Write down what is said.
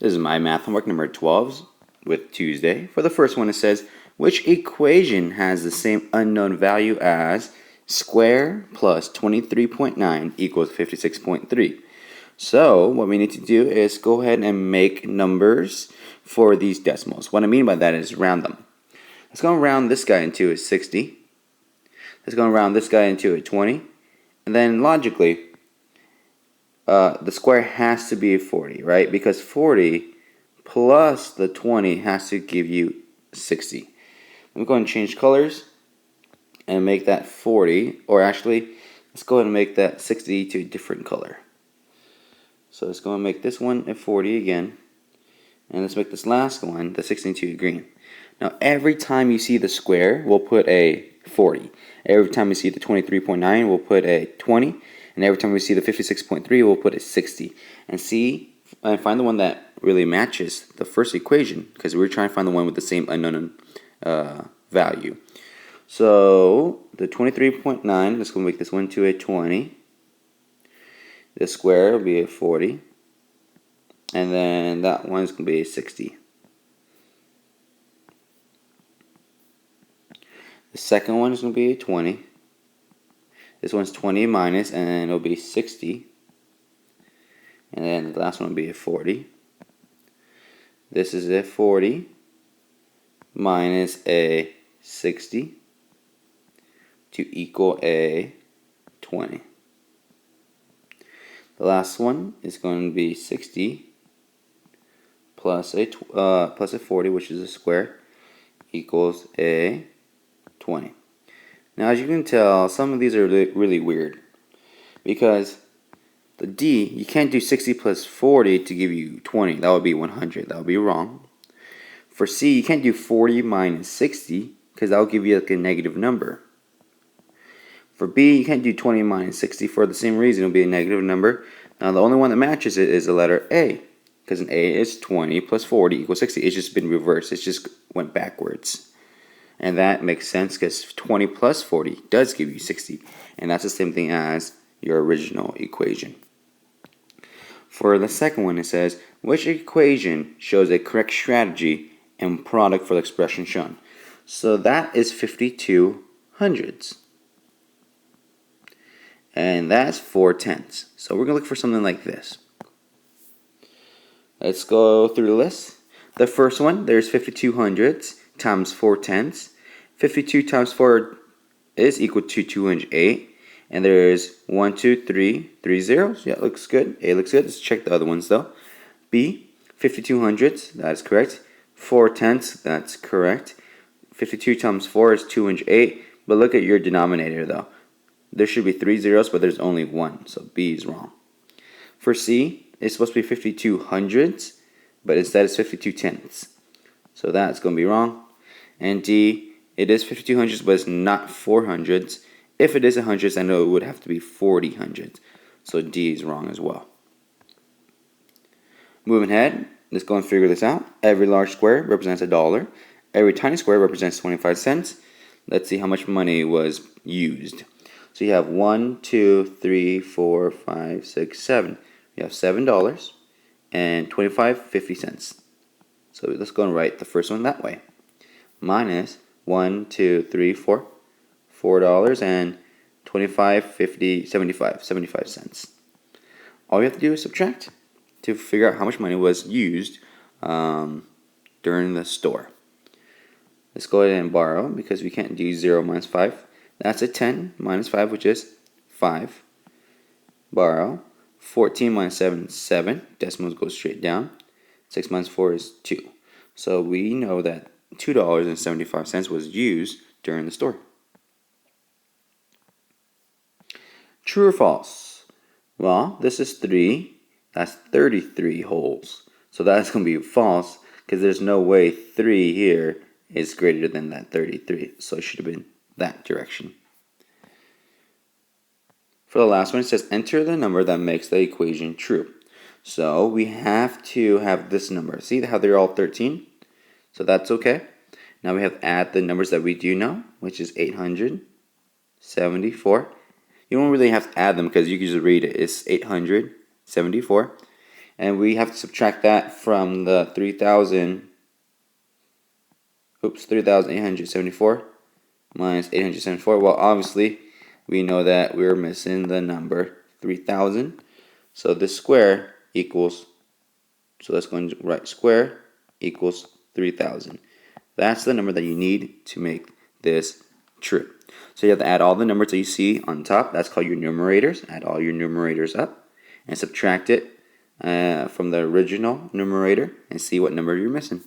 This is my math homework number 12 with Tuesday. For the first one, it says, which equation has the same unknown value as square plus 23.9 equals 56.3? So what we need to do is go ahead and make numbers for these decimals. What I mean by that is round them. Let's go and round this guy into a 60. Let's go and round this guy into a 20. And then logically, the square has to be a 40, right? Because 40 plus the 20 has to give you 60. I'm going to change colors and make that 40, or actually, let's go ahead and make that 60 to a different color. So let's go and make this one a 40 again, and let's make this last one, the 60, to green. Now every time you see the square, we'll put a 40. Every time we see the 23.9, we'll put a 20. And every time we see the 56.3, we'll put a 60. And see, and find the one that really matches the first equation, because we're trying to find the one with the same unknown value. So the 23.9, let's go make this one to a 20. The square will be a 40. And then that one is going to be a 60. The second one is going to be a 20. This one's 20 minus, and then it'll be 60. And then the last one will be a 40. This is a 40 minus a 60 to equal a 20. The last one is going to be 60 plus a 40, which is a square, equals a 20. Now, as you can tell, some of these are really weird, because the D, you can't do 60 plus 40 to give you 20. That would be 100. That would be wrong. For C, you can't do 40 minus 60, because that will give you like a negative number. For B, you can't do 20 minus 60 for the same reason. It will be a negative number. Now, the only one that matches it is the letter A, because an A is 20 plus 40 equals 60. It's just been reversed. It just went backwards. And that makes sense because 20 plus 40 does give you 60. And that's the same thing as your original equation. For the second one, it says, which equation shows a correct strategy and product for the expression shown? So that is 52 hundredths. And that's 4/10. So we're going to look for something like this. Let's go through the list. The first one, there's 52 hundredths times 4/10. 52 times 4 is equal to 208. And there's 1, 2, 3, 3 zeros. Yeah, looks good. A looks good. Let's check the other ones though. B, 52 hundredths. That's correct. 4/10. That's correct. 52 times 4 is 208. But look at your denominator though. There should be 3 zeros, but there's only 1. So B is wrong. For C, it's supposed to be 52 hundredths, but instead it's 52 tenths. So that's going to be wrong. And D, it is 52 hundredths, but it's not 4 hundredths. If it is a hundredths, I know it would have to be 40 hundredths. So D is wrong as well. Moving ahead, let's go and figure this out. Every large square represents $1. Every tiny square represents 25 cents. Let's see how much money was used. So you have 1, 2, 3, 4, 5, 6, 7. You have $7 and 50 cents. So let's go and write the first one that way. Minus 1, 2, 3, 4. $4 and 75 cents. All you have to do is subtract to figure out how much money was used during the store. Let's go ahead and borrow, because we can't do 0 minus 5. That's a 10 minus 5, which is 5. Borrow. 14 minus 7 is 7. Decimals go straight down. 6 minus 4 is 2. So we know that $2.75 was used during the store. True or false? Well, this is 3. That's 33 holes. So that's going to be false, because there's no way 3 here is greater than that 33. So it should have been that direction. For the last one, it says enter the number that makes the equation true. So we have to have this number. See how they're all 13? So that's okay. Now we have to add the numbers that we do know, which is 874. You don't really have to add them, because you can just read it. It's 874. And we have to subtract that from the 3,874 minus 874. Well, obviously, we know that we're missing the number 3,000. So this square equals, so let's go and write square equals 3,000. That's the number that you need to make this true. So you have to add all the numbers that you see on top. That's called your numerators. Add all your numerators up and subtract it from the original numerator and see what number you're missing.